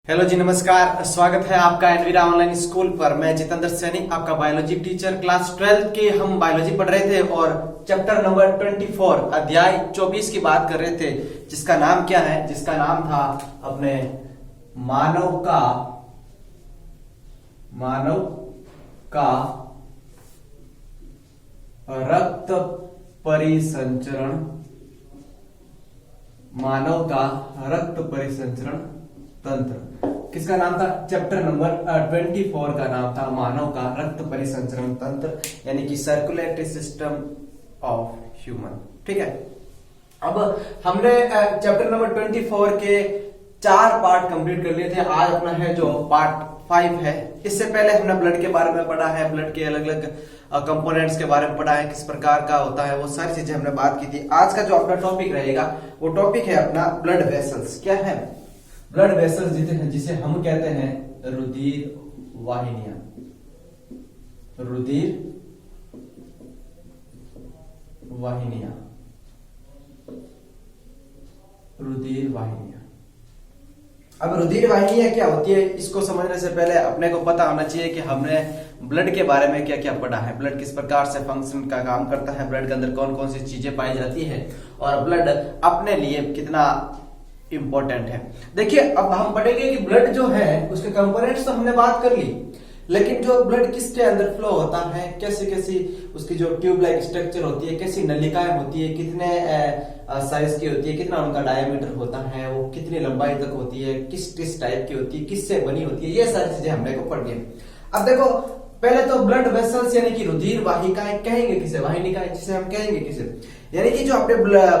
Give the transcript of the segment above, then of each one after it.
Hello जी, नमस्कार। स्वागत है आपका एनवीरा ऑनलाइन स्कूल पर। मैं जितेंद्र सैनी, आपका बायोलॉजी टीचर। क्लास 12 के हम बायोलॉजी पढ़ रहे थे और चैप्टर नंबर 24 अध्याय 24 की बात कर रहे थे, जिसका नाम क्या है? जिसका नाम था अपने मानव का रक्त परिसंचरण। मानव का रक्त परिसंचरण तंत्र। किसका नाम था? चैप्टर नंबर 24 का नाम था मानव का रक्त परिसंचरण तंत्र, यानी कि सर्कुलेटरी सिस्टम ऑफ ह्यूमन। ठीक है, अब हमने चैप्टर नंबर 24 के 4 पार्ट कंप्लीट कर लिए थे। आज अपना है जो पार्ट 5 है। इससे पहले हमने ब्लड के बारे में पढ़ा है, ब्लड के अलग अलग कंपोनेंट्स के बारे में पढ़ा है, किस प्रकार का होता है, वो सारी चीजें हमने बात की थी। आज का जो अपना टॉपिक रहेगा वो टॉपिक है अपना ब्लड वेसल्स। क्या है? ब्लड वेसल्स जिसे हम कहते हैं रुधिर वाहिनियां। रुधिर वाहिनियां। रुधिर वाहिनियां। अब रुधिर वाहिनियां क्या होती है, इसको समझने से पहले अपने को पता होना चाहिए कि हमने ब्लड के बारे में क्या क्या पढ़ा है, ब्लड किस प्रकार से फंक्शन का काम करता है, ब्लड के अंदर कौन कौन सी चीजें पाई जाती है और ब्लड अपने लिए कितना इंपॉर्टेंट है। देखिए, अब हम पढ़ेंगे कि ब्लड जो है उसके कंपोनेंट्स तो हमने बात कर ली, लेकिन जो ब्लड किसके अंदर फ्लो होता है, कैसी कैसी उसकी जो ट्यूब लाइक स्ट्रक्चर होती है, कैसी नलिकाएं होती है, कितने साइज की होती है, कितना उनका डायमीटर होता है, वो कितनी लंबाई तक होती है, किस टाइप की होती है, किससे बनी होती है, ये सारी चीजें हमने को पढ़नी है। अब देखो, पहले तो ब्लड वेसल्स यानी कि रुधिर वाहिकाएं कहेंगे किसे? वाहिनिकाएं जिसे हम कहेंगे किसे? यानी कि जो अपने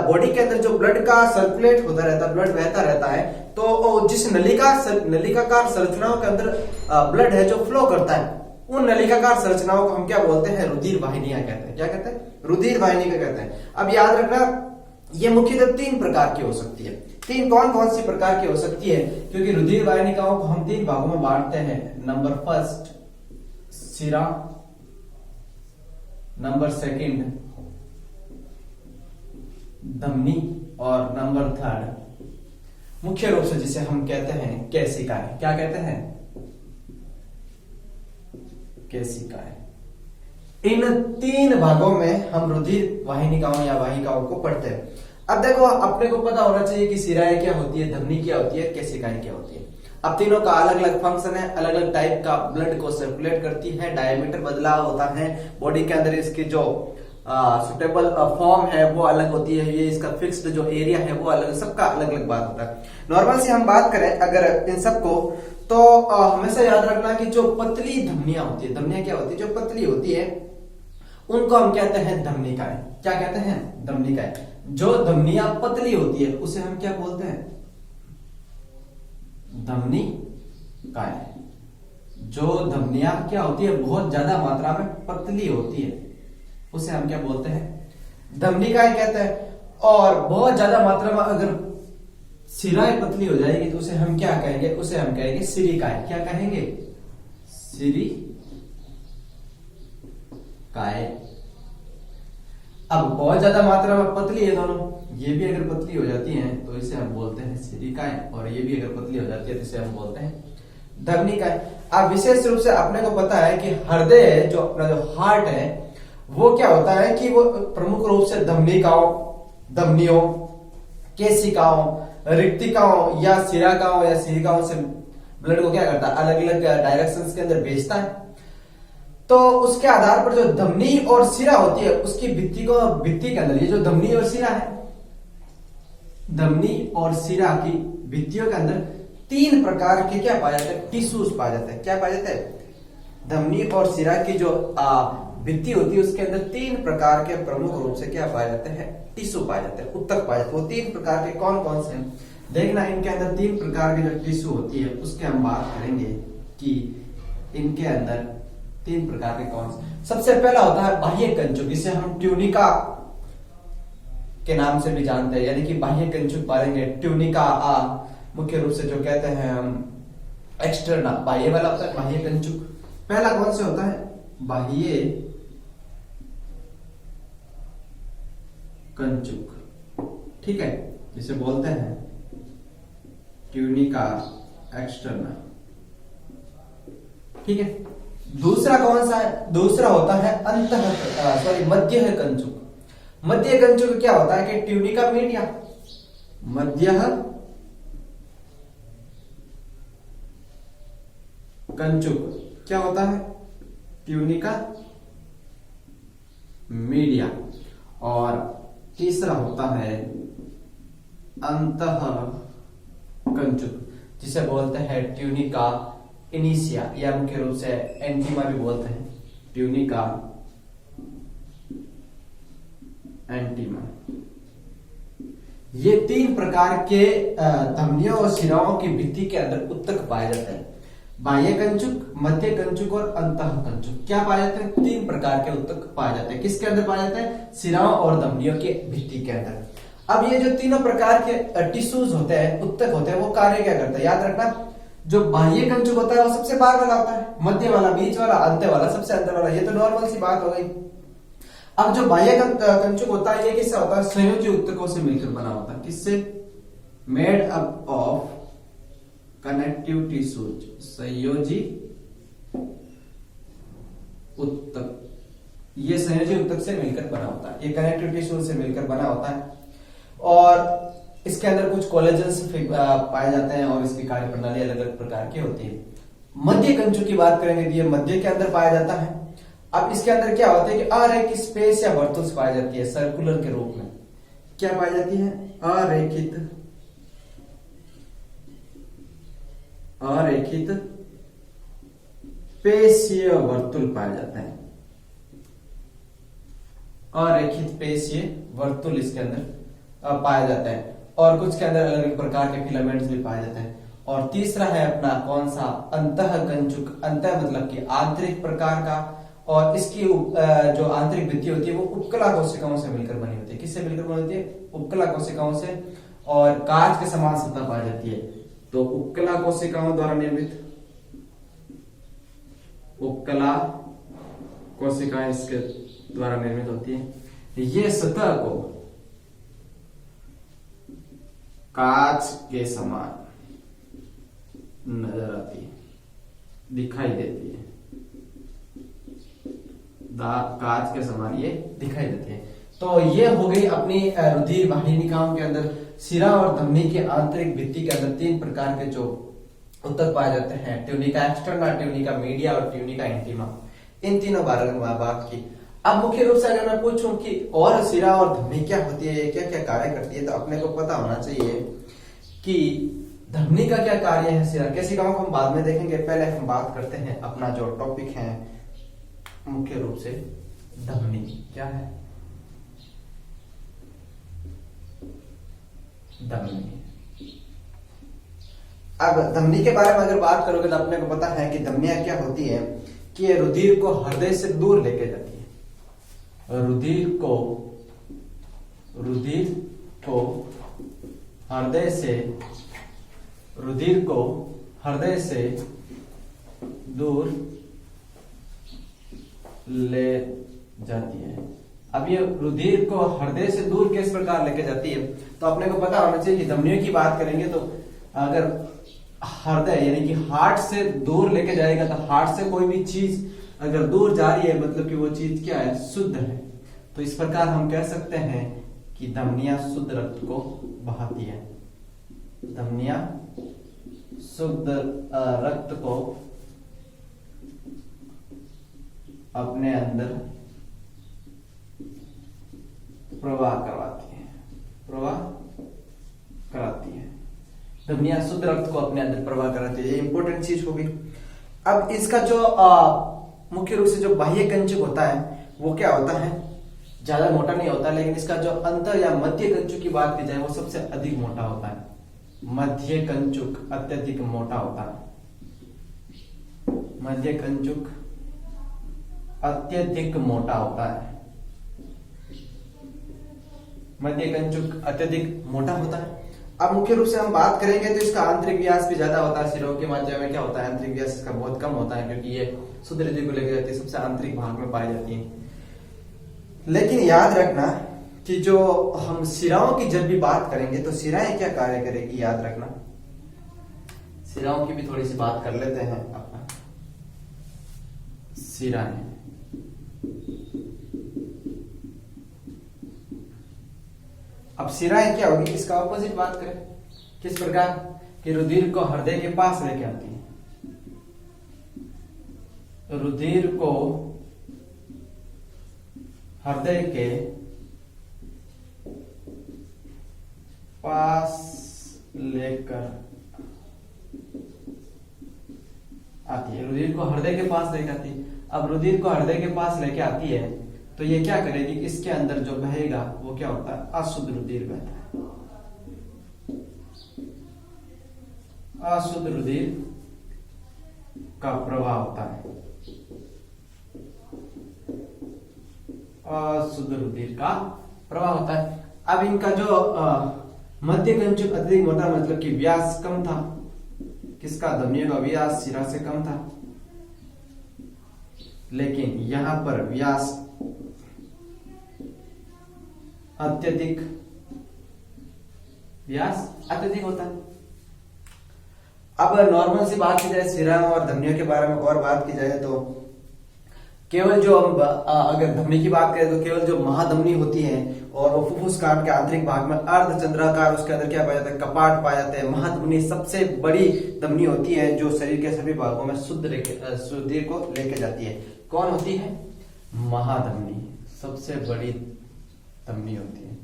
बॉडी के अंदर जो ब्लड का सर्कुलेट होता रहता है, ब्लड बहता रहता है, तो जिस नलिकाकार संरचनाओं के अंदर ब्लड है जो फ्लो करता है, उन नलिकाकार संरचनाओं को हम क्या बोलते हैं? रुधिर वाहिनियां कहते हैं। क्या कहते हैं? रुधिर वाहिनी कहते हैं। अब याद रखना, ये मुख्यतः 3 प्रकार की हो सकती है। 3 कौन कौन सी प्रकार की हो सकती है? क्योंकि रुधिर वाहिनिकाओं को हम 3 भागों में बांटते हैं। नंबर 1 सिरा, नंबर 2 धमनी और नंबर 3 मुख्य रूप से जिसे हम कहते हैं केशिकाएं। क्या कहते हैं? केशिकाएं। इन 3 भागों में हम रुधिर वाहिनिकाओं या वाहिकाओं को पढ़ते हैं। अब देखो, अपने को पता होना चाहिए कि सिराएं क्या होती है, धमनी क्या होती है, केशिकाएं क्या होती है। अब तीनों का अलग अलग फंक्शन है, अलग अलग टाइप का ब्लड को सर्कुलेट करती है, डायमीटर बदलाव होता है, बॉडी के अंदर इसकी जो सुटेबल फॉर्म है वो अलग होती है, ये इसका फिक्स्ड जो एरिया है वो अलग, सबका अलग अलग बात होता है। नॉर्मल से हम बात करें अगर इन सबको, तो हमेशा याद रखना कि जो पतली धमनियां होती है, धमनियां क्या होती है? जो पतली होती है उनको हम कहते हैं धमनिकाएं। क्या कहते हैं? धमनिकाएं। जो धमनियां पतली होती है उसे हम क्या बोलते हैं? धमनिकाएं। जो धमनियां क्या होती है, बहुत ज्यादा मात्रा में पतली होती है, उसे हम क्या बोलते हैं? धमनिकाएं कहते हैं। और बहुत ज्यादा मात्रा में अगर सिराएं पतली हो जाएगी तो उसे हम क्या कहेंगे? उसे हम कहेंगे सिरिकाएं। क्या कहेंगे? सिरिकाएं। अब बहुत ज्यादा मात्रा में पतली है दोनों, ये भी अगर पतली हो जाती हैं तो इसे हम बोलते हैं सिरिकाएं, और ये भी अगर पतली हो जाती है तो इसे हम बोलते हैं धमनिकाएं। अब विशेष रूप से अपने को पता है कि हृदय, जो अपना जो हार्ट है, वो क्या होता है कि वो प्रमुख रूप से धमनियों, केशिकाओं, रिक्तिकाओं या सिरिकाओं से ब्लड को क्या करता है? अलग अलग डायरेक्शंस के अंदर भेजता है। तो उसके आधार पर जो धमनी और सिरा होती है उसकी भित्ति के अंदर, ये जो धमनी और सिरा है, धमनी और सिरा की भित्तियों के अंदर 3 प्रकार के क्या पाया जाता है? टिश्यूज पाया जाता है। क्या पाया जाता है? धमनी और सिरा की जो भित्ति होती है उसके अंदर 3 प्रकार के प्रमुख रूप से क्या पाए जाते हैं? टिश्यू पाए जाते हैं, उत्तक पाए जाते हैं। वो 3 प्रकार के कौन कौन से हैं? देखना, इनके अंदर 3 प्रकार की जो टिश्यू होती है उसके हम बात करेंगे कि इनके अंदर 3 प्रकार के कौन से। सबसे पहला होता है बाह्य कंचुक, जिसे हम ट्यूनिका के नाम से भी जानते हैं, यानी कि बाह्य कंचुक पाएंगे। ट्यूनिका मुख्य रूप से जो कहते हैं हम एक्सटर्नल, बाह्य वाला होता है बाह्य कंचुक। पहला कौन से होता है? बाह्य कंचुक। ठीक है, जिसे बोलते हैं ट्यूनिका एक्सटर्नल, ठीक है। दूसरा कौन सा है? दूसरा होता है मध्य कंचुक। मध्य कंचुक क्या होता है कि ट्यूनिका मीडिया, मध्य कंचुक क्या होता है? Tunica media. और तीसरा होता है अंतः कंचुक, जिसे बोलते हैं ट्यूनिका इनिशिया, या मुख्य रूप से एंटीमा भी बोलते हैं, ट्यूनिका एंटीमा। ये तीन प्रकार के धमनियों और शिराओं की भित्ति के अंदर उत्तक पाए जाते हैं। बाह्य कंचुक, मध्य कंचुक और अंतः कंचुक क्या पाए जाते हैं? तीन प्रकार के उत्तक पाए जाते हैं। किसके अंदर पाए जाते हैं? शिराओं और धमनियों की भित्ति के अंदर। अब ये जो तीनों प्रकार के टिश्यूज होते हैं, उत्तक होते हैं, वो कार्य क्या करते हैं? याद रखना, जो बाह्य कंचुक होता है वो सबसे बाहर वाला होता है, मध्य वाला बीच वाला, अंत वाला सबसे अंदर वाला। ये तो नॉर्मल सी बात हो गई। अब जो बाह्य कंचुक होता है ये किससे होता है? संयोजी उत्तकों से मिलकर बना होता है। किससे? Made up of connective tissues, संयोजी उत्तक। ये संयोजी उत्तक से मिलकर बना होता है, ये कनेक्टिव टिश्यू से मिलकर बना होता है। और इसके अंदर कुछ कोलेजन्स पाए जाते हैं और इसकी कार्य प्रणाली अलग अलग प्रकार की होती है। मध्य कंचुक की बात करेंगे तो ये मध्य के अंदर पाया जाता है। अब इसके अंदर क्या होता है कि अरेखित स्पेस या वर्तुल पाई जाती है, सर्कुलर के रूप में क्या पाई जाती है? अरेखित पेशीय वर्तुल पाए जाते हैं। अरेखित पेशीय वर्तुल इसके अंदर पाया जाता है। और कुछ के अंदर अलग अलग प्रकार के फिलामेंट्स भी पाए जाते हैं। और तीसरा है अपना कौन सा? अंतः कंचुक। अंतः मतलब कि आंतरिक प्रकार का, और इसकी जो आंतरिक भित्ति होती है वो उपकला कोशिकाओं से मिलकर बनी होती है। किससे मिलकर बनी होती है? उपकला कोशिकाओं से। और कांच के समान सतह पाई जाती है। तो उपकला कोशिकाओं द्वारा निर्मित, उपकला कोशिकाएं इसके द्वारा निर्मित होती है। ये सतह को कांच के समान नजर आती है, दिखाई देती है। कांच के समान ये दिखाई देती है। तो ये हो गई अपनी रुधिर वाहिनिकाओं के अंदर शिरा और धमनी के आंतरिक भित्ति के अंदर तीन प्रकार के जो उत्तक पाए जाते हैं, ट्यूनिका एक्सटर्ना, ट्यूनिका मीडिया और ट्यूनिका इंटीमा। इन तीनों बारे में बात की। अब मुख्य रूप से अगर मैं पूछूं कि और शिरा और धमनी क्या होती है, क्या क्या कार्य करती है, तो अपने को पता होना चाहिए कि धमनी का क्या कार्य है, शिरा केशिकाओं को हम बाद में देखेंगे। पहले हम बात करते हैं अपना जो टॉपिक है मुख्य रूप से धमनी क्या है। धमनी, अब धमनी के बारे में अगर बात करोगे तो अपने को पता है कि धमनियां क्या होती है कि ये रुधिर को हृदय से दूर लेके जाती है। रुधिर को हृदय से दूर ले जाती है। अब ये रुधिर को हृदय से दूर किस प्रकार लेके जाती है, तो अपने को पता होना चाहिए कि धमनियों की बात करेंगे तो अगर हृदय यानी कि हार्ट से दूर लेके जाएगा, तो हार्ट से कोई भी चीज अगर दूर जा रही है मतलब कि वो चीज क्या है? शुद्ध है। तो इस प्रकार हम कह सकते हैं कि धमनियां शुद्ध रक्त को बहाती है। धमनियां शुद्ध रक्त को अपने अंदर प्रवाह कराती है। धमनियां शुद्ध रक्त को अपने अंदर प्रवाह कराती है। ये इंपॉर्टेंट चीज होगी। अब इसका जो मुख्य रूप से जो बाह्य कंचुक होता है वो क्या होता है? ज्यादा मोटा नहीं होता, लेकिन इसका जो अंतर या मध्य कंचुक की बात की जाए वो सबसे अधिक मोटा होता है। मध्य कंचुक अत्यधिक मोटा होता है। मध्य कंचुक अत्यधिक मोटा होता है। मध्य कंचुक अत्यधिक मोटा होता है। अब मुख्य रूप से हम बात करेंगे तो इसका आंतरिक व्यास भी ज्यादा होता है। शिरों के माध्यम में क्या होता है? आंतरिक व्यास इसका बहुत कम होता है, क्योंकि ये शुद्ध रुधिर को लेकर जाती है, सबसे आंतरिक भाग में पाई जाती है। लेकिन याद रखना कि जो हम शिराओं की जब भी बात करेंगे तो शिराएं क्या कार्य करेगी, याद रखना शिराओं की भी थोड़ी सी बात कर लेते हैं अपना। शिराएं, अब शिराएं क्या होगी, इसका ऑपोजिट बात करें, किस प्रकार कि रुधिर को हृदय के पास लेके आती है, रुधिर को हृदय के पास लेकर आती है, रुधिर को हृदय के पास लेकर आती है। अब रुधिर को हृदय के पास लेके आती है तो ये क्या करेगी, इसके अंदर जो बहेगा वो क्या होता है, अशुद्ध रुधिर बहता है। अशुद्ध रुधिर का प्रवाह होता है, अशुद्ध रुधिर का प्रवाह होता है। अब इनका जो मध्य कंचुक अत्यधिक मोटा, मतलब कि व्यास कम था, किसका, धमनियों का व्यास शिरा से कम था, लेकिन यहां पर व्यास अत्यधिक, व्यास अत्यधिक होता है। अब नॉर्मल सी बात की जाए शिरा और धमनियों के बारे में और बात की जाए तो केवल जो अगर धमनी की बात करें तो केवल जो महाधमनी होती है और वो फुफ्फुस काट के आंतरिक भाग में अर्धचंद्राकार, उसके अंदर क्या पाया जाता है, कपाट पाए जाते हैं। महाधमनी सबसे बड़ी धमनी होती है जो शरीर के सभी भागों में शुद्ध रुधिर को लेके जाती है। कौन होती है, महाधमनी सबसे बड़ी धमनी होती है,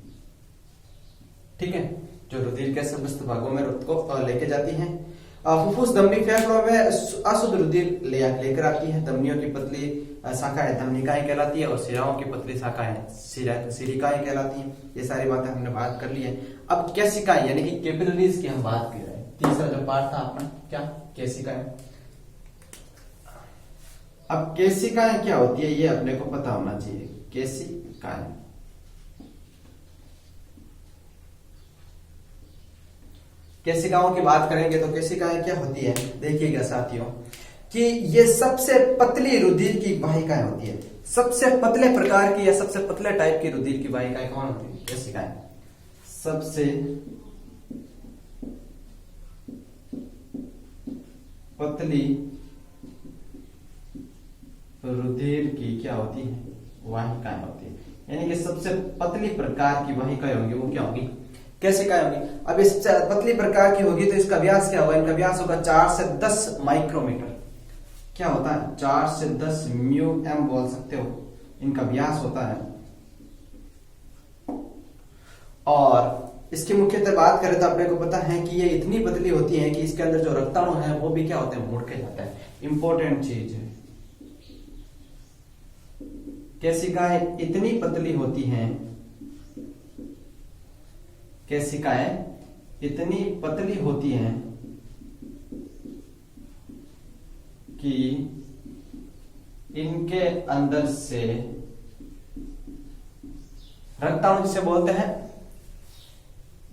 ठीक है, जो रुधिर के समस्त भागों में रक्त को लेके जाती है। फुफ्फुस धमनी फेफड़ों में अशुद्ध रुधिर लेकर आती है। धमनियों की पतली शाखाएं धमनिकाएं कहलाती है और शिराओं की पतली शाखाएं सिरिकाएं कहलाती हैं। ये सारी बातें हमने बात कर ली है। अब केशिकाएं यानी कि कैपिलरीज की हम बात कर रहे हैं। तीसरा जो पार्ट था अपना क्या, केशिकाएं। अब केशिकाएं क्या होती है ये अपने को पता होना चाहिए। केशिकाएं, केशिकाओं की बात करेंगे तो केशिकाएं क्या होती है, देखिएगा साथियों कि ये सबसे पतली रुधिर की वाहिकाएं होती है। सबसे पतले प्रकार की या सबसे पतले टाइप की रुधिर की वाहिकाएं कौन होती है, केशिकाएं। सबसे पतली रुधिर की क्या होती है, वाहिकाएं होती है। यानी कि सबसे पतली प्रकार की वाहिकाएं होंगी वो क्या होगी, केशिकाएं होगी। अब इस पतली प्रकार की होगी तो इसका व्यास क्या होगा, इनका व्यास होगा 4 से 10 माइक्रोमीटर। क्या होता है, 4 से 10 म्यू एम बोल सकते हो, इनका व्यास होता है। और इसकी मुख्यतः बात करें तो अपने को पता है कि ये इतनी पतली होती है कि इसके अंदर जो रक्ताणु है वो भी क्या होते हैं, मुड़ के जाता है। इंपॉर्टेंट चीज है, केशिकाएं इतनी पतली होती हैं, केशिकाएं इतनी पतली होती हैं कि इनके अंदर से रक्ताणु जिसे बोलते हैं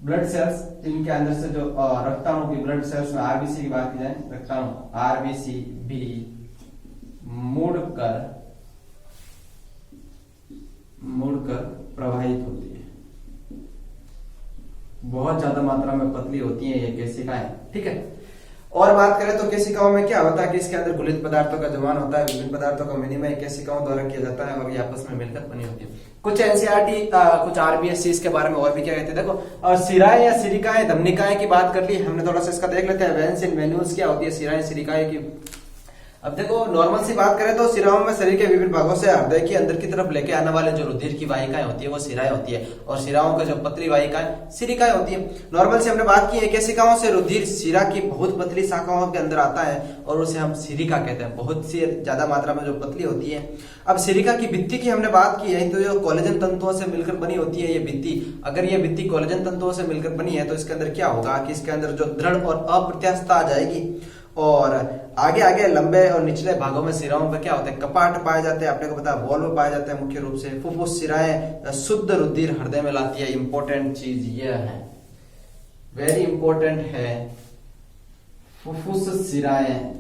ब्लड सेल्स, इनके अंदर से जो रक्ताणु की ब्लड सेल्स में आरबीसी की बात की जाए, रक्ताणु आरबीसी भी मुड़कर प्रवाहित होती है। बहुत ज्यादा मात्रा में पतली होती है ये केशिकाएं, ठीक है। और बात करें तो केशिकाओं में क्या होता है कि इसके अंदर घुलित पदार्थों का जमान होता है। विभिन्न पदार्थों का विनिमय केशिकाओं द्वारा किया जाता है और ये आपस में मिलकर बनी होती है। कुछ एनसीईआरटी कुछ आरबीएस इसके बारे में और भी क्या कहते हैं, देखो। और शिराएं या सिरिकाएं धमनिकाएं की बात कर ली हमने, थोड़ा सा इसका देख लेते हैं। वेन्स एंड वेन्यूल्स क्या होती है, शिराएं सिरिकाएं की। अब देखो नॉर्मल सी बात करें तो शिराओं में शरीर के विभिन्न भागों से हृदय के अंदर की तरफ लेके आने वाले जो रुधिर की वाहिकाएं होती है वो शिराएं होती है, और शिराओं का जो पतली वाहिकाएं सिरिकाएं होती है। नॉर्मल से हमने बात की है, केशिकाओं से रुधिर शिरा की बहुत पतली शाखाओं के अंदर आता है और उसे हम सिरिका कहते हैं। बहुत सी ज्यादा मात्रा में जो पतली होती है। अब सिरिका की भित्ति की हमने बात की है तो जो कोलेजन तंतुओं से मिलकर बनी होती है ये भित्ति। अगर ये भित्ति कोलेजन तंतुओं से मिलकर बनी है तो इसके अंदर क्या होगा कि इसके अंदर जो दृढ़ और अप्रत्यास्थता आ जाएगी, और आगे आगे लंबे और निचले भागों में शिराओं पर क्या होते हैं, कपाट पाए जाते हैं। आपने को पता है वॉल्व पाए जाते हैं मुख्य रूप से। फुफ्फुस शिराएं शुद्ध रुधिर हृदय में लाती है। इंपॉर्टेंट चीज यह है, वेरी इंपॉर्टेंट है, फुफ्फुस शिराएं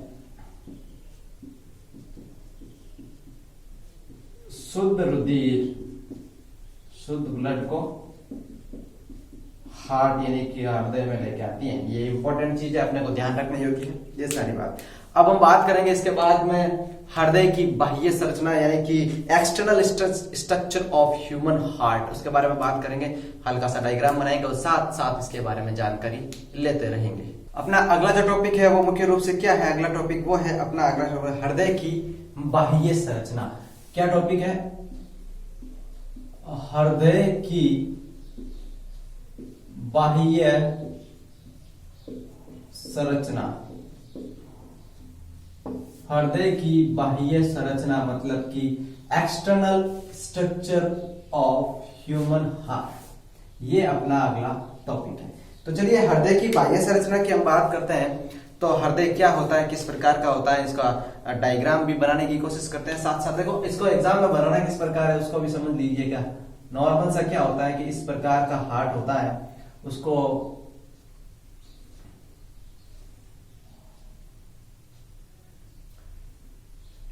शुद्ध रुधिर, शुद्ध ब्लड को हार्ट यानी कि हृदय में लेके आती हैं। ये इंपॉर्टेंट चीज है, अपने को ध्यान रखने योग्य है। ये सारी बात अब हम बात करेंगे इसके बाद में हृदय की बाह्य संरचना यानी कि external structure of human heart, उसके बारे में बात करेंगे। हल्का सा डायग्राम बनाएंगे और साथ साथ इसके बारे में जानकारी लेते रहेंगे। अपना अगला जो टॉपिक है वो मुख्य रूप से क्या है, अगला टॉपिक वो है अपना अगला टॉपिक हृदय की बाह्य संरचना। क्या टॉपिक है? हृदय की बाह्य संरचना। हृदय की बाह्य संरचना मतलब कि external structure of human heart, ये अपना अगला टॉपिक है। तो चलिए हृदय की बाह्य संरचना की हम बात करते हैं। तो हृदय क्या होता है, किस प्रकार का होता है, इसका डायग्राम भी बनाने की कोशिश करते हैं। साथ साथ देखो इसको एग्जाम में बनाना किस प्रकार है उसको भी समझ लीजिएगा। नॉर्मल सा क्या होता है कि इस प्रकार का हार्ट होता है, उसको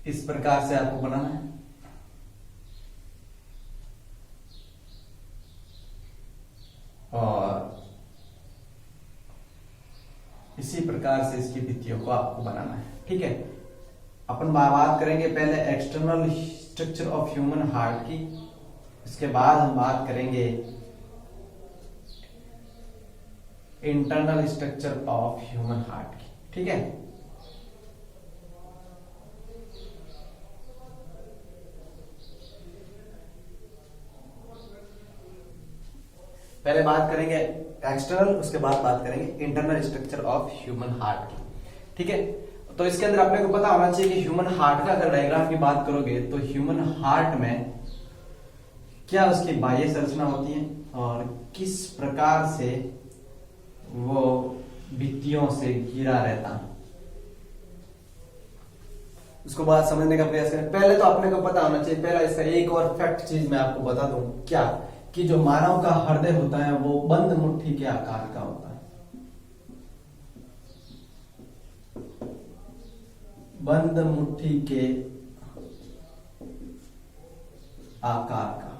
इस प्रकार से आपको बनाना है और इसी प्रकार से इसकी भित्तियों को आपको बनाना है। ठीक है, अपन बात करेंगे पहले external structure of human heart की, इसके बाद हम बात करेंगे internal structure of human heart की। ठीक है, पहले बात करेंगे एक्सटर्नल, उसके बाद बात करेंगे internal structure of human heart की। ठीक है, तो इसके अंदर अपने को पता होना चाहिए कि ह्यूमन हार्ट का अगर डायग्राम की बात करोगे तो ह्यूमन हार्ट में क्या उसकी बाह्य संरचना होती है और किस प्रकार से वो भित्तियों से घिरा रहता है, उसको बात समझने का प्रयास करें। पहले तो अपने को पता होना चाहिए, पहला इसका एक और फैक्ट चीज मैं आपको बता दूं, क्या कि जो मानव का हृदय होता है वो बंद मुट्ठी के आकार का होता है। बंद मुट्ठी के आकार का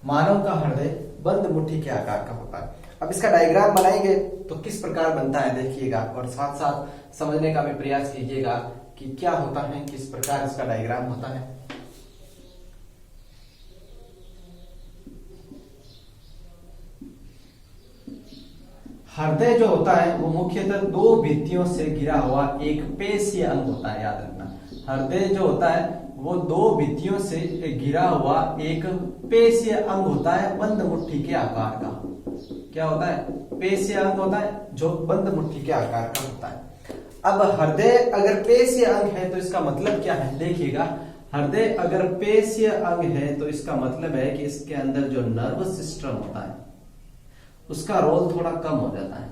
मानव का हृदय बंद मुट्ठी के आकार का होता है। अब इसका डायग्राम बनाएंगे तो किस प्रकार बनता है देखिएगा और साथ साथ समझने का भी प्रयास कीजिएगा कि क्या होता है, किस प्रकार इसका डायग्राम होता है। हृदय जो होता है वो मुख्यतः दो भित्तियों से घिरा हुआ एक पेशीय अंग होता है, याद रखना। हृदय जो होता है वो दो भित्तियों से घिरा हुआ एक पेशीय अंग होता है बंद मुट्ठी के आकार का। क्या होता है? पेशीय अंग होता है जो बंद मुट्ठी के आकार का होता है। अब हृदय अगर पेशीय अंग है तो इसका मतलब क्या है, देखिएगा। हृदय अगर पेशीय अंग है तो इसका मतलब है कि इसके अंदर जो नर्वस सिस्टम होता है उसका रोल थोड़ा कम हो जाता है।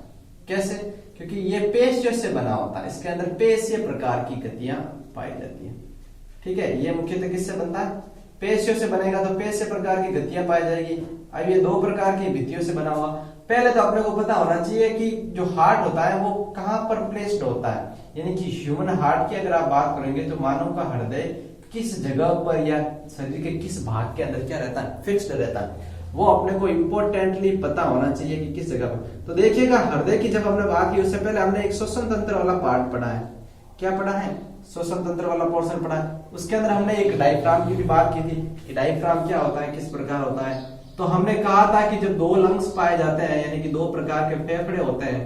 कैसे? क्योंकि ये पेशियों से बना होता है, इसके अंदर पेशीय प्रकार की गतियां पाई जाती हैं। ठीक है, ये मुख्यतः किससे बनता है? पेशियों से बनेगा तो पेशीय प्रकार की गतियां पाई जाएगी। अब ये दो प्रकार की भित्तियों से बना हुआ। पहले तो अपने को पता होना चाहिए कि जो हार्ट होता है वो कहां पर प्लेस्ड होता है, यानी कि ह्यूमन हार्ट की अगर आप बात करेंगे तो मानव का हृदय किस जगह पर या शरीर के किस भाग के अंदर क्या रहता है, फिक्स्ड रहता है। वो अपने को इंपॉर्टेंटली पता होना चाहिए कि किस जगह पर। तो देखिएगा हृदय की जब हमने बात की उससे पहले हमने एक श्वसन तंत्र वाला पार्ट पढ़ा है। क्या पढ़ा है? श्वसन तंत्र वाला पोर्शन पढ़ा है। उसके अंदर हमने एक डायफ्राम की भी बात की थी कि डायफ्राम क्या होता है, किस प्रकार होता है। तो हमने कहा था कि जो दो लंग्स पाए जाते हैं यानी कि दो प्रकार के फेफड़े होते हैं,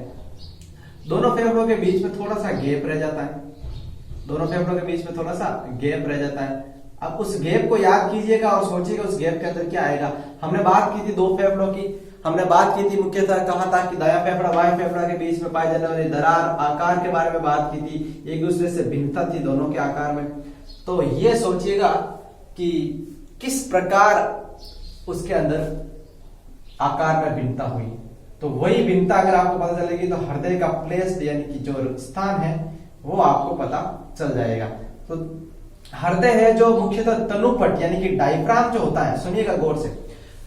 दोनों फेफड़ों के बीच में थोड़ा सा गैप रह जाता है। दोनों फेफड़ों के बीच में थोड़ा सा गैप रह जाता है। अब उस गैप को याद कीजिएगा और सोचिएगा उस गैप के अंदर क्या आएगा। हमने बात की थी दो फेफड़ों की, हमने बात की थी मुख्यतः कहा था कि दायां फेफड़ा बायां फेफड़ा के बीच में पाए जाने वाली दरार आकार के बारे में बात की थी, एक दूसरे से भिन्नता थी दोनों के आकार में। तो ये सोचिएगा कि किस प्रकार उसके अंदर आकार में भिन्नता हुई। तो वही भिन्नता अगर आपको पता चलेगी तो हृदय का प्लेस यानी कि जो स्थान है वो आपको पता चल जाएगा। तो हृदय है जो मुख्यतः तनुपट यानी कि डायफ्राम जो होता है, सुनिएगा गौर से,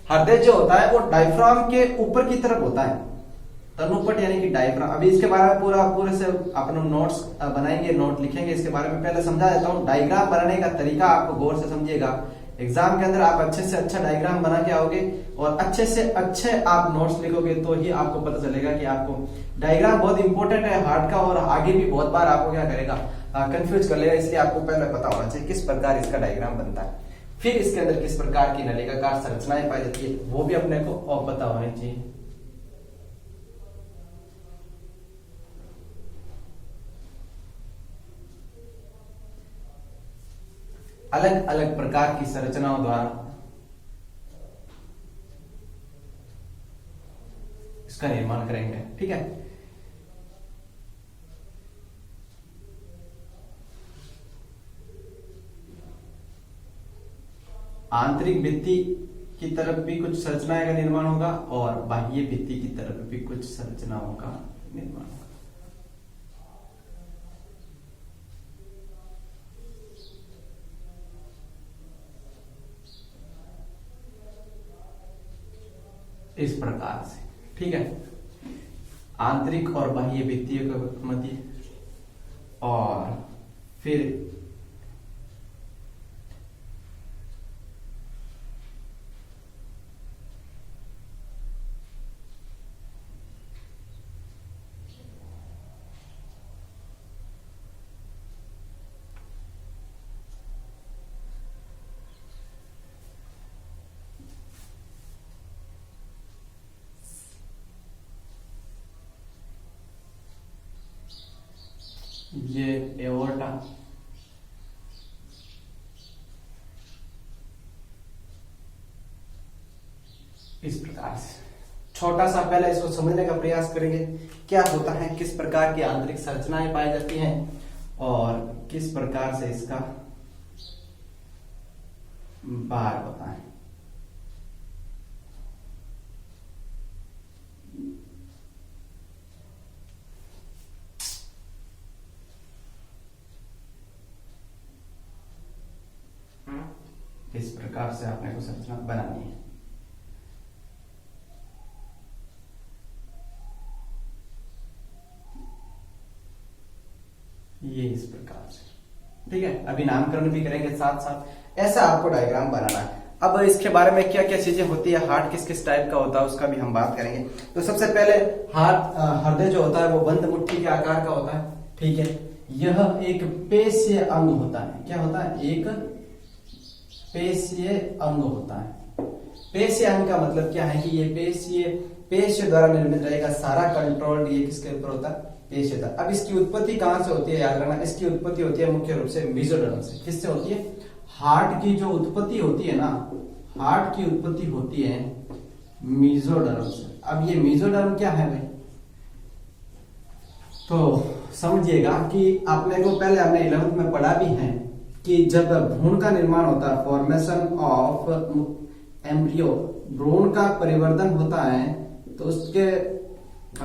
हृदय जो होता है वो डायफ्राम के ऊपर की तरफ होता है। तनुपट यानी कि डायफ्राम। अभी इसके बारे में पूरे से अपन नोट्स बनाएंगे, नोट लिखेंगे इसके बारे में। पहले समझा देता हूं, डायग्राम बनाने का तरीका आपको गौर से समझिएगा एग्जाम के अंदर आप अच्छे से अच्छा डायग्राम बना के आओगे और अच्छे से अच्छे आप नोट्स लिखोगे तो ही आपको पता चलेगा कि आपको डायग्राम बहुत इंपॉर्टेंट है हार्ट का, और आगे भी बहुत बार आपको क्या करेगा, कंफ्यूज कर लेगा। इसलिए आपको पहले पता होना चाहिए किस प्रकार इसका डायग्राम बनता है, फिर इसके अंदर किस प्रकार की नलिकाकार संरचनाएं पाई जाती है वो भी अपने को और पता होनी चाहिए। अलग अलग प्रकार की संरचनाओं द्वारा इसका निर्माण करेंगे। ठीक है, आंतरिक भित्ति की तरफ भी कुछ संरचनाएं का निर्माण होगा और बाह्य भित्ति की तरफ भी कुछ संरचनाओं का निर्माण होगा। इस प्रकार से, ठीक है, आंतरिक और बाह्य भित्तियों के मध्य और फिर ये एओर्टा, इस प्रकार से छोटा सा पहले इसको समझने का प्रयास करेंगे क्या होता है, किस प्रकार की आंतरिक संरचनाएं पाई जाती हैं और किस प्रकार से इसका बाहर होता है। इस प्रकार से आपने को संरचना बनानी है। ये इस प्रकार से, ठीक है, अभी नामकरण भी करेंगे साथ साथ। ऐसा आपको डायग्राम बनाना है। अब इसके बारे में क्या क्या चीजें होती है, हार्ट किस किस टाइप का होता है उसका भी हम बात करेंगे। तो सबसे पहले हार्ट, हृदय जो होता है वो बंद मुट्ठी के आकार का होता है। ठीक है, यह एक पेशीय अंग होता है। क्या होता है? एक पेशीय अंग होता है। पेशीय अंग का मतलब क्या है कि ये पेशीय द्वारा निर्मित रहेगा। सारा कंट्रोल ये किसके ऊपर होता है? पेशीय। अब इसकी उत्पत्ति कहां से होती है याद रखना, इसकी उत्पत्ति होती है मुख्य रूप से मेसोडर्म से। किससे होती है? हार्ट की जो उत्पत्ति होती है ना, हार्ट की उत्पत्ति होती है मेसोडर्म से। अब ये मेसोडर्म क्या है भाई? तो समझिएगा कि आपने को पहले हमने 11th में पढ़ा भी है कि जब भ्रूण का निर्माण होता है, फॉर्मेशन ऑफ एम्ब्रियो, भ्रूण का परिवर्तन होता है, तो उसके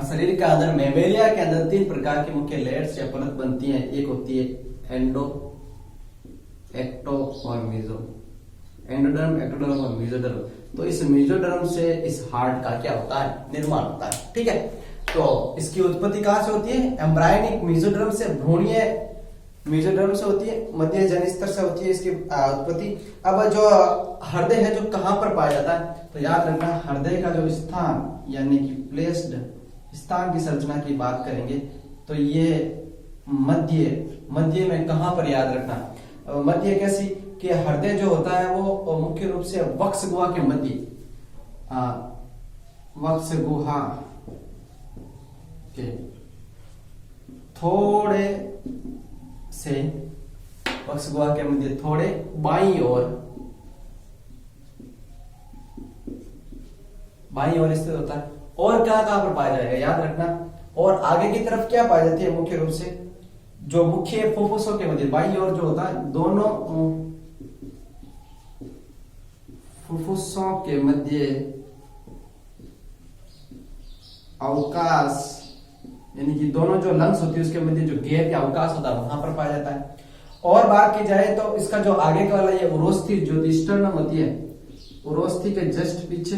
शरीर के अंदर, मेमेलिया के अंदर 3 प्रकार की मुख्य लेयर्स या परत बनती हैं। एक होती है एंडो, एक्टो और मीजो। एंडोडर्म, एक्टोडर्म और मीजोडर्म। तो इस मीजोडर्म से इस हार्ट का क्या होता है? निर्माण होता है। ठीक है, तो इसकी उत्पत्ति कहां से होती है? एम्ब्रायनिक मीजोडर्म से, भ्रूणीय मेसोडर्म से होती है, मध्य जनिस्तर से होती है इसकी उत्पत्ति। अब जो हृदय है जो कहां पर पाया जाता है, तो याद रखना हृदय का जो स्थान यानी कि प्लेस्ड स्थान की संरचना की बात करेंगे तो ये मध्य में कहां पर याद रखना। मध्य कैसी कि हृदय जो होता है वो मुख्य रूप से वक्ष गुहा के मध्य, वक्ष गुहा के थोड़े से, वक्ष गुहा के मध्य थोड़े बाईं ओर स्थित होता है। और कहां पर पाया जाएगा याद रखना। और आगे की तरफ क्या पाई जाती है? मुख्य रूप से जो मुख्य फुफ्फुसों के मध्य बाईं ओर जो होता है, दोनों फुफ्फुसों के मध्य अवकाश, यानी कि दोनों जो लंग्स होती है उसके मध्य जो गैप या अवकाश होता है वहां पर पाया जाता है। और बात की जाए तो इसका जो आगे का वाला ये उरोस्थी जो स्टर्नम होती है, उरोस्थी के जस्ट पीछे,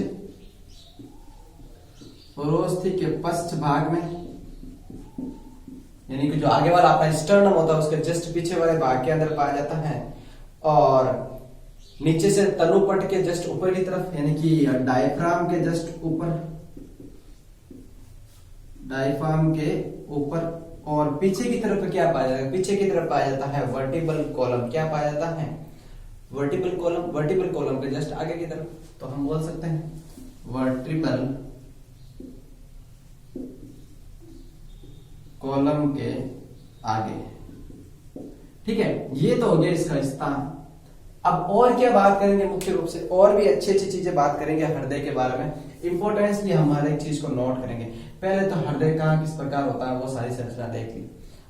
उरोस्थी के पश्च भाग में, यानी कि जो आगे वाला आपका स्टर्नम होता है उसके जस्ट पीछे वाले भाग के अंदर पाया जाता है। और नीचे से तनुपट के जस्ट ऊपर की तरफ, यानी कि डायफ्राम के जस्ट ऊपर, डायफ्राम के ऊपर। और पीछे की तरफ क्या पाया जाता है? पीछे की तरफ पाया जाता है वर्टिबल कॉलम। क्या पाया जाता है? Vertebral column. वर्टिबल कॉलम के जस्ट आगे की तरफ, तो हम बोल सकते हैं वर्टिबल कॉलम के आगे। ठीक है, ये तो हो गया इसका स्थान। अब और क्या बात करेंगे मुख्य रूप से, और भी अच्छी अच्छी चीजें बात करेंगे हृदय के बारे में। इंपोर्टेंसली हमारे एक चीज को नोट करेंगे। पहले तो हृदय कहाँ किस प्रकार होता है वो सारी संरचना देख ली।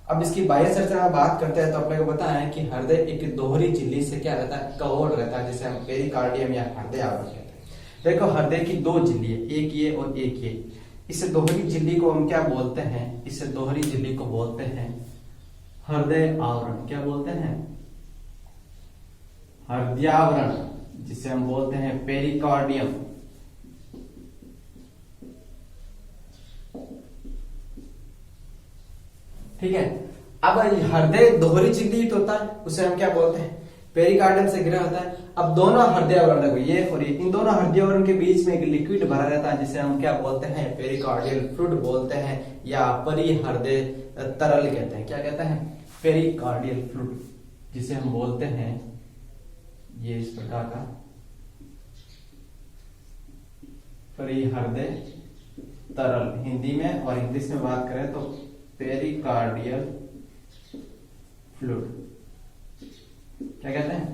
अब इसकी बाह्य संरचना में बात करते हैं तो अपने को पता है कि हृदय एक दोहरी झिल्ली से क्या रहता है? कवर्ड रहता है, जिसे हम पेरिकार्डियम या हृदय आवरण कहते हैं। देखो हृदय की दो झिल्ली है, एक ये और एक ये। इस दोहरी झिल्ली को हम क्या बोलते हैं? इस दोहरी झिल्ली को बोलते हैं हृदय आवरण। क्या बोलते हैं? हृदयावरण, जिसे हम बोलते हैं पेरिकार्डियम। ठीक है, अब हृदय दोहरी झिल्ली तो होता है, उसे हम क्या बोलते हैं? पेरिकार्डियम से घिरा होता है। अब दोनों हृदयावरण, देखो ये और ये, इन दोनों हृदयावरण के बीच में एक लिक्विड भरा रहता है, जिसे हम क्या बोलते हैं? पेरिकार्डियल फ्लूइड बोलते हैं, या परिहृदय तरल कहते हैं। क्या कहते हैं? पेरिकार्डियल फ्लूइड, जिसे हम बोलते हैं ये इस प्रकार का परिहृदय तरल हिंदी में, और इंग्लिश में बात करें तो पेरिकार्डियल फ्लूइड। क्या कहते हैं?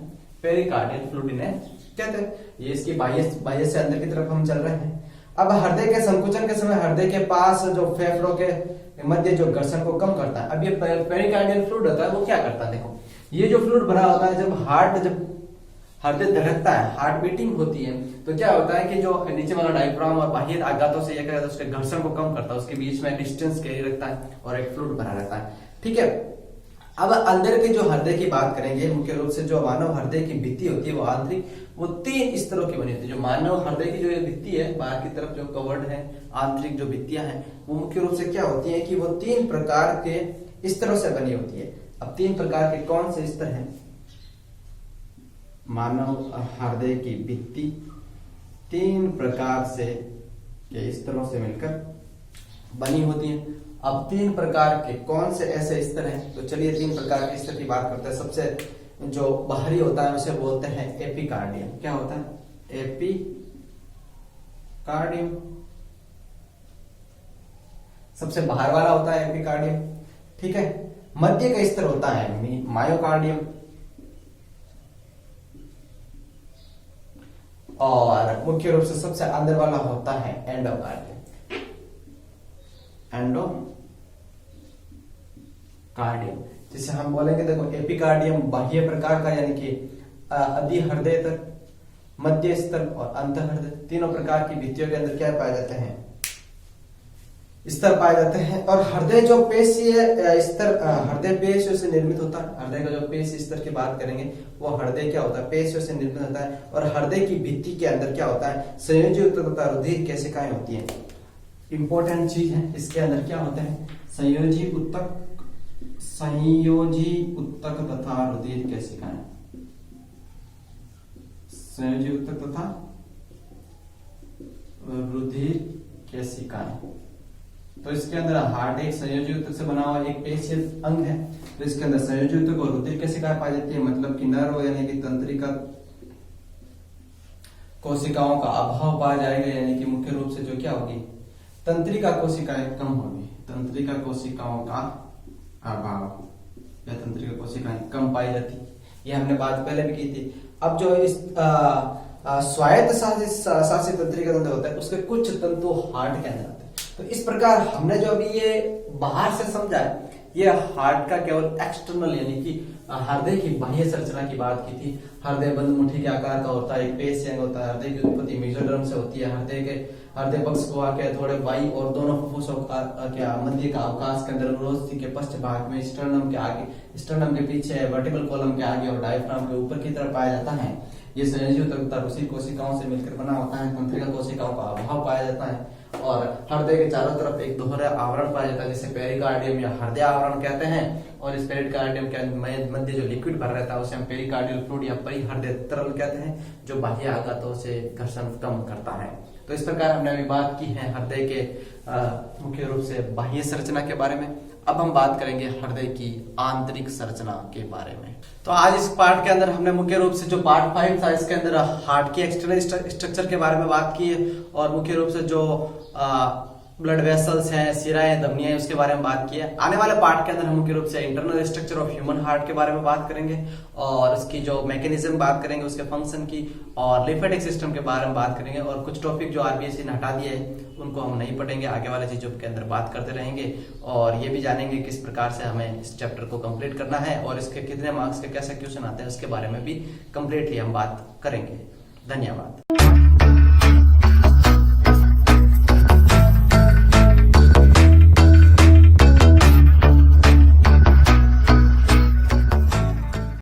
पेरिकार्डियल फ्लूइड इन्हें कहते हैं। ये इसकी बाह्य से अंदर की तरफ हम चल रहे हैं। अब हृदय के संकुचन के समय हृदय के पास जो फेफड़ों के मध्य जो घर्षण को कम करता है, अब ये पेरिकार्डियल फ्लूइड होता है, वो क्या करता है? देखो ये जो फ्लूइड भरा होता है, जब हृदय धड़कता है, हार्ट बीटिंग होती है, तो क्या होता है कि जो नीचे वाला डायफ्राम और बाह्य आघातों से ये क्या करता है? उसके घर्षण को कम करता है, उसके बीच में डिस्टेंस के रखता है और एक फ्लूइड भरा रहता है। ठीक है, अब अंदर के जो हृदय की बात करेंगे, मुख्य रूप से जो मानव हृदय की भित्ति होती है वो आंतरिक, वो 3 स्तरों की बनी होती है। जो मानव हृदय की जो भित्ति है, बाहर की तरफ जो कवर्ड है, आंतरिक जो भित्तियां हैं, वो मुख्य रूप से क्या होती है कि वो 3 प्रकार के स्तरों से बनी होती है। अब 3 प्रकार के कौन से स्तर हैं? मानव हृदय की भित्ति 3 प्रकार से के स्तरों से मिलकर बनी होती है। अब 3 प्रकार के कौन से ऐसे स्तर हैं? तो चलिए 3 प्रकार के स्तर की बात करते हैं। सबसे जो बाहरी होता है उसे बोलते हैं एपिकार्डियम। क्या होता है? एपिकार्डियम। सबसे बाहर वाला होता है एपिकार्डियम। ठीक है, मध्य का स्तर होता है मायोकार्डियम, और मुख्य रूप से सबसे अंदर वाला होता है एंडोकार्डियम। एंडोकार्डियम जिसे हम बोलेंगे, देखो एपिकार्डियम बाह्य प्रकार का, यानी कि अधि हृदय तक, मध्य स्तर और अंत हृदय, तीनों प्रकार की भित्तियों के अंदर क्या पाए जाते हैं? स्तर पाए जाते हैं। और हृदय जो पेशीय स्तर, हृदय पेशियों से निर्मित होता है। हृदय का जो पेशी स्तर की बात करेंगे, वो हृदय क्या होता है? पेशियों से निर्मित होता है। और हृदय की भित्ति के अंदर क्या होता है? संयोजी ऊतक तथा रुधिर केशिकाएं होती हैं। इंपॉर्टेंट चीज है, इसके अंदर क्या होता है? संयोजी ऊतक तथा रुधिर केशिकाएं। संयोजी ऊतक तथा रुधिर केशिकाएं। तो इसके अंदर हार्ट एक संयोजी ऊतक से बना हुआ एक पेशीय अंग है, तो इसके अंदर संयोजी ऊतक और रुधिर केशिकाएं पाई जाती है। मतलब कि नर्व यानी कि तंत्रिका कोशिकाओं का अभाव पाया जाएगा, यानी कि मुख्य रूप से जो क्या होगी? तंत्रिका कोशिकाएं कम होगी। तंत्रिका कोशिकाओं का अभाव या तंत्रिका कोशिकाएं कम पाई जाती, ये हमने बात पहले भी की थी। अब जो इस स्वायत्त शासित तंत्रिका तंत्र होता है, उसके कुछ तंतु हार्ट के अंदर आते हैं। तो इस प्रकार हमने जो अभी ये बाहर से समझा है, ये हार्ट का केवल एक्सटर्नल यानी कि हृदय की बाह्य संरचना की बात की थी। हृदय बंद मुट्ठी के आकार का होता है, एक पेशी अंग होता है। हृदय की उत्पत्ति मेसोडर्म से होती है। हृदय पक्ष को आके थोड़े वायु और दोनों फुफ्फुसों का मध्य का अवकाश के अंदर अनुरोध के पश्च भाग में स्टर्नम के आगे, स्टर्नम के पीछे, वर्टिबल कॉलम के आगे और डायफ्राम के ऊपर की तरफ पाया जाता है। ये संयोजी ऊतक तथा रुधिर कोशिकाओं से मिलकर बना होता है। तंत्रिका कोशिकाओं का अभाव पाया जाता है और हृदय के चारों तरफ एक दोहरा आवरण पाया जाता है जिसे पेरिकार्डियम या हृदय आवरण कहते हैं। और इस पेरिकार्डियम के मध्य जो लिक्विड भर रहता है उसे हम पेरिकार्डियल फ्लूइड या परिहृदय तरल कहते हैं, जो बाह्य आघातों से घर्षण कम करता है। तो इस प्रकार हमने अभी बात की है हृदय के मुख्य रूप से बाह्य संरचना के बारे में। अब हम बात करेंगे हृदय की आंतरिक संरचना के बारे में। तो आज इस पार्ट के अंदर हमने मुख्य रूप से जो पार्ट 5 था इसके अंदर हार्ट की एक्सटर्नल स्ट्रक्चर के बारे में बात की है और मुख्य रूप से जो ब्लड वेसल्स हैं, सिराएं, धमनियां, उसके बारे में बात की है। आने वाले पार्ट के अंदर हम मुख्य रूप से internal structure of human heart के बारे में बात करेंगे और उसकी जो मैकेनिज्म बात करेंगे, उसके फंक्शन की, और लिम्फेटिक सिस्टम के बारे में बात करेंगे। और कुछ टॉपिक जो आरबीएससी ने हटा दिए हैं उनको हम नहीं पढ़ेंगे, आगे वाले चीजों के अंदर बात करते रहेंगे और ये भी जानेंगे किस प्रकार से हमें इस चैप्टर को कंप्लीट करना है और इसके कितने मार्क्स के कैसे क्वेश्चन आते हैं उसके बारे में भी कंप्लीटली हम बात करेंगे। धन्यवाद।